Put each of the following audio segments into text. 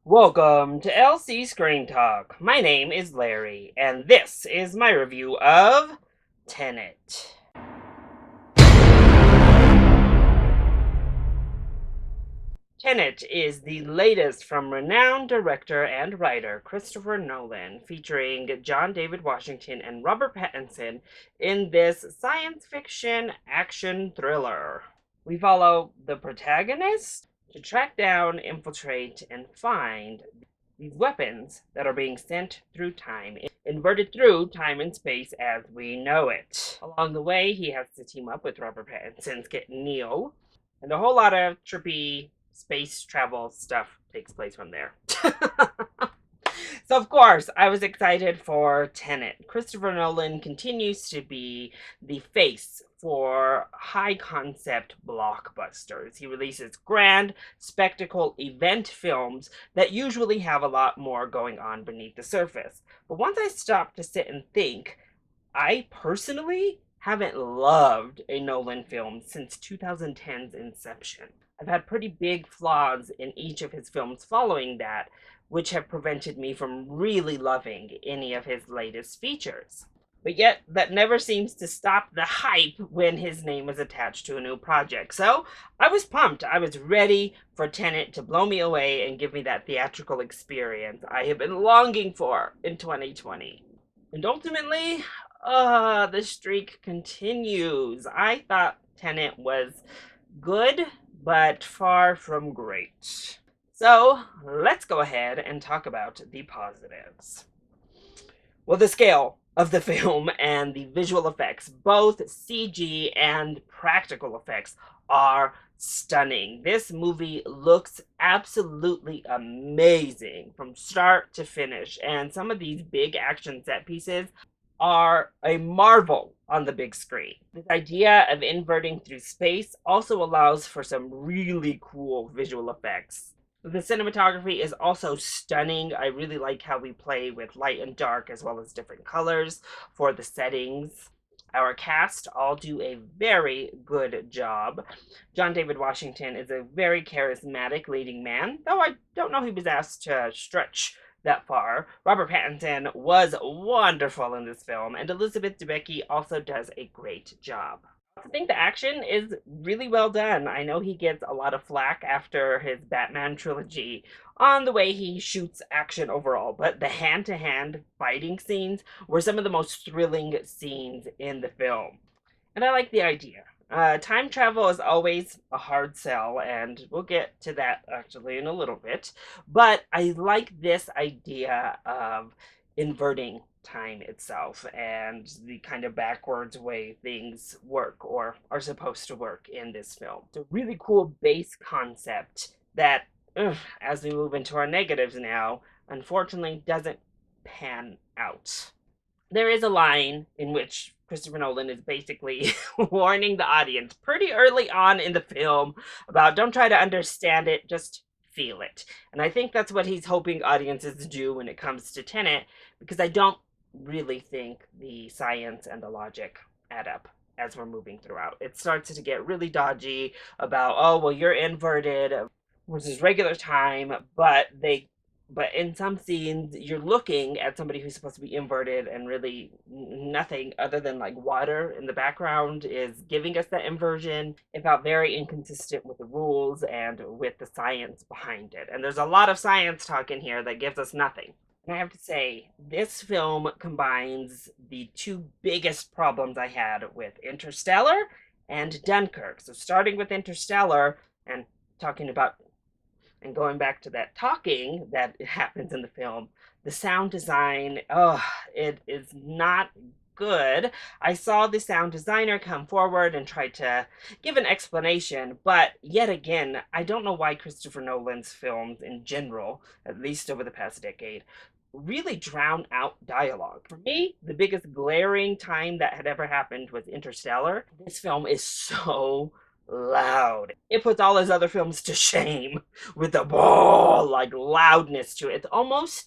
Welcome to LC Screen Talk. My name is Larry, and this is my review of Tenet. Tenet is the latest from renowned director and writer Christopher Nolan, featuring John David Washington and Robert Pattinson in this science fiction action thriller. We follow the protagonist to track down, infiltrate, and find these weapons that are being sent through time, inverted through time and space as we know it. Along the way, he has to team up with Robert Pattinson's Get Neo, and a whole lot of trippy space travel stuff takes place from there. So, of course, I was excited for Tenet. Christopher Nolan continues to be the face for high concept blockbusters. He releases grand spectacle event films that usually have a lot more going on beneath the surface. But once I stopped to sit and think, I personally haven't loved a Nolan film since 2010's Inception. I've had pretty big flaws in each of his films following that, which have prevented me from really loving any of his latest features. But yet, that never seems to stop the hype when his name is attached to a new project. So, I was pumped. I was ready for Tenet to blow me away and give me that theatrical experience I have been longing for in 2020. And ultimately, the streak continues. I thought Tenet was good, but far from great. So let's go ahead and talk about the positives. Well, the scale of the film and the visual effects, both CG and practical effects, are stunning. This movie looks absolutely amazing from start to finish, and some of these big action set pieces are a marvel on the big screen. This idea of inverting through space also allows for some really cool visual effects. The cinematography is also stunning. I really like how we play with light and dark as well as different colors for the settings. Our cast all do a very good job. John David Washington is a very charismatic leading man, though I don't know he was asked to stretch that far. Robert Pattinson was wonderful in this film, and Elizabeth Debicki also does a great job. I think the action is really well done. I know he gets a lot of flack after his Batman trilogy on the way he shoots action overall, but the hand-to-hand fighting scenes were some of the most thrilling scenes in the film. And I like the idea. Time travel is always a hard sell, and we'll get to that actually in a little bit. But I like this idea of inverting time itself and the kind of backwards way things work or are supposed to work in this film. It's a really cool base concept that, as we move into our negatives now, unfortunately doesn't pan out. There is a line in which Christopher Nolan is basically warning the audience pretty early on in the film about don't try to understand it, just feel it. And I think that's what he's hoping audiences do when it comes to Tenet, because I don't really think the science and the logic add up as we're moving throughout. It starts to get really dodgy about, oh, well, you're inverted versus regular time, but in some scenes you're looking at somebody who's supposed to be inverted and really nothing other than like water in the background is giving us that inversion. It felt very inconsistent with the rules and with the science behind it, and there's a lot of science talk in here that gives us nothing. And I have to say, this film combines the two biggest problems I had with Interstellar and Dunkirk. So starting with Interstellar and talking about and going back to that talking that happens in the film, the sound design, oh, it is not good. I saw the sound designer come forward and try to give an explanation, but yet again, I don't know why Christopher Nolan's films in general, at least over the past decade, really drown out dialogue. For me, the biggest glaring time that had ever happened was Interstellar. This film is so loud. It puts all his other films to shame with the ball like loudness to it. It's almost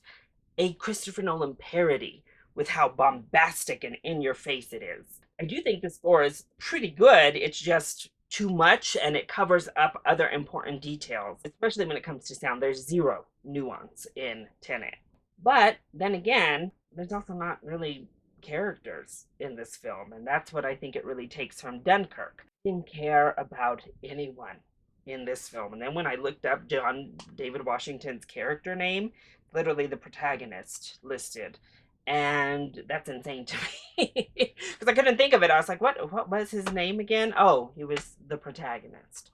a Christopher Nolan parody with how bombastic and in your face it is. I do think the score is pretty good. It's just too much and it covers up other important details, especially when it comes to sound. There's zero nuance in Tenet. But then again, there's also not really characters in this film, and that's what I think it really takes from Dunkirk. I didn't care about anyone in this film. And then when I looked up John David Washington's character name, literally the protagonist listed. And that's insane to me because I couldn't think of it. I was like, what was his name again? Oh, he was the protagonist.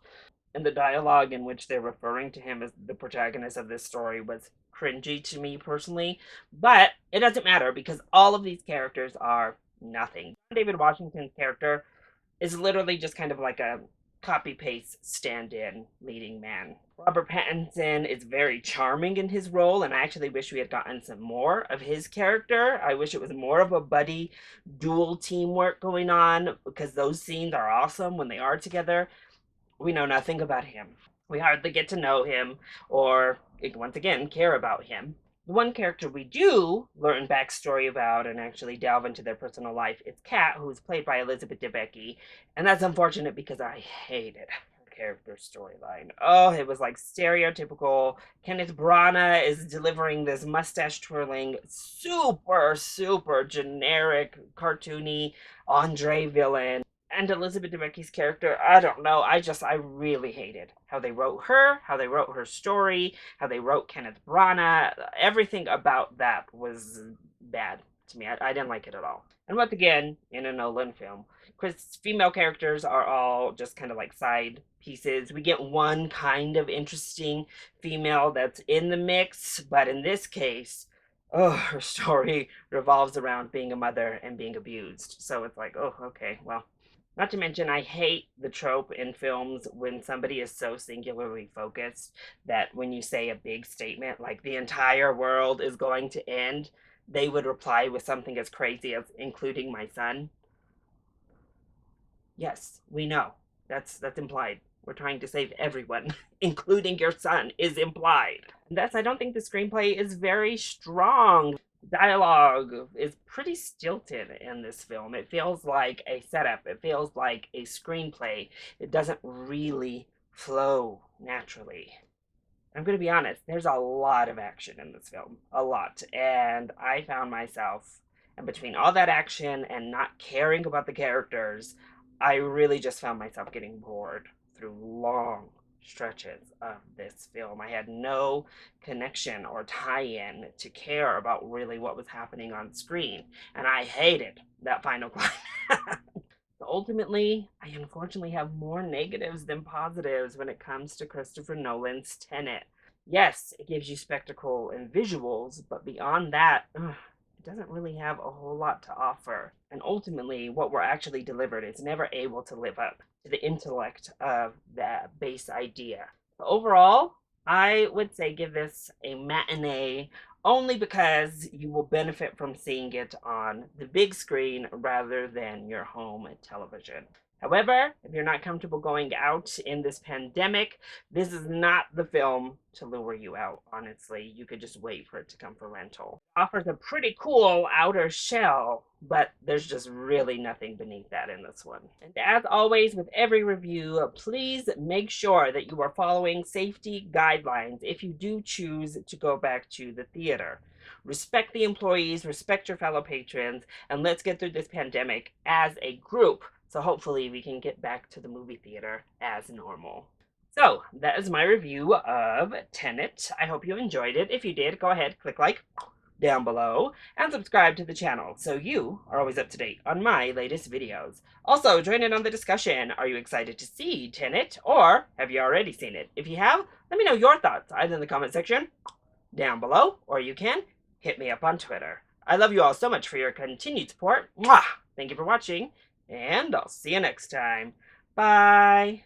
And the dialogue in which they're referring to him as the protagonist of this story was cringy to me personally. But it doesn't matter because all of these characters are nothing. David Washington's character is literally just kind of like a copy paste stand in leading man. Robert Pattinson is very charming in his role, and I actually wish we had gotten some more of his character. I wish it was more of a buddy dual teamwork going on because those scenes are awesome when they are together. We know nothing about him. We hardly get to know him or, once again, care about him. The one character we do learn backstory about and actually delve into their personal life is Kat, who's played by Elizabeth Debicki, and that's unfortunate because I hated her character storyline. Oh, it was like stereotypical. Kenneth Branagh is delivering this mustache twirling, super generic, cartoony Andre villain. And Elizabeth Debicki's character, I don't know. I really hated how they wrote her, how they wrote her story, how they wrote Kenneth Branagh. Everything about that was bad to me. I didn't like it at all. And once again, in a Nolan film, female characters are all just kind of like side pieces. We get one kind of interesting female that's in the mix, but in this case, oh, her story revolves around being a mother and being abused. So it's like, oh, okay, well. Not to mention, I hate the trope in films when somebody is so singularly focused that when you say a big statement like the entire world is going to end, they would reply with something as crazy as including my son. Yes, we know. That's implied. We're trying to save everyone, including your son, is implied. And thus, I don't think the screenplay is very strong. Dialogue is pretty stilted in this film. It feels like a setup, it feels like a screenplay. It doesn't really flow naturally. I'm going to be honest, there's a lot of action in this film. A lot. And I found myself, and between all that action and not caring about the characters, I really just found myself getting bored through long stretches of this film. I had no connection or tie in to care about really what was happening on screen. And I hated that final climax. Ultimately, I unfortunately have more negatives than positives when it comes to Christopher Nolan's Tenet. Yes, it gives you spectacle and visuals, but beyond that, it doesn't really have a whole lot to offer. And ultimately, what we're actually delivered is never able to live up to the intellect of that base idea. But overall, I would say give this a matinee only because you will benefit from seeing it on the big screen rather than your home television. However, if you're not comfortable going out in this pandemic, this is not the film to lure you out, honestly. You could just wait for it to come for rental. It offers a pretty cool outer shell, but there's just really nothing beneath that in this one. And as always, with every review, please make sure that you are following safety guidelines if you do choose to go back to the theater. Respect the employees, respect your fellow patrons, and let's get through this pandemic as a group. So hopefully we can get back to the movie theater as normal. So that is my review of Tenet. I hope you enjoyed it. If you did, go ahead, click like down below and subscribe to the channel so you are always up to date on my latest videos. Also, join in on the discussion. Are you excited to see Tenet or have you already seen it? If you have, let me know your thoughts either in the comment section down below or you can hit me up on Twitter. I love you all so much for your continued support. Mwah! Thank you for watching, and I'll see you next time. Bye!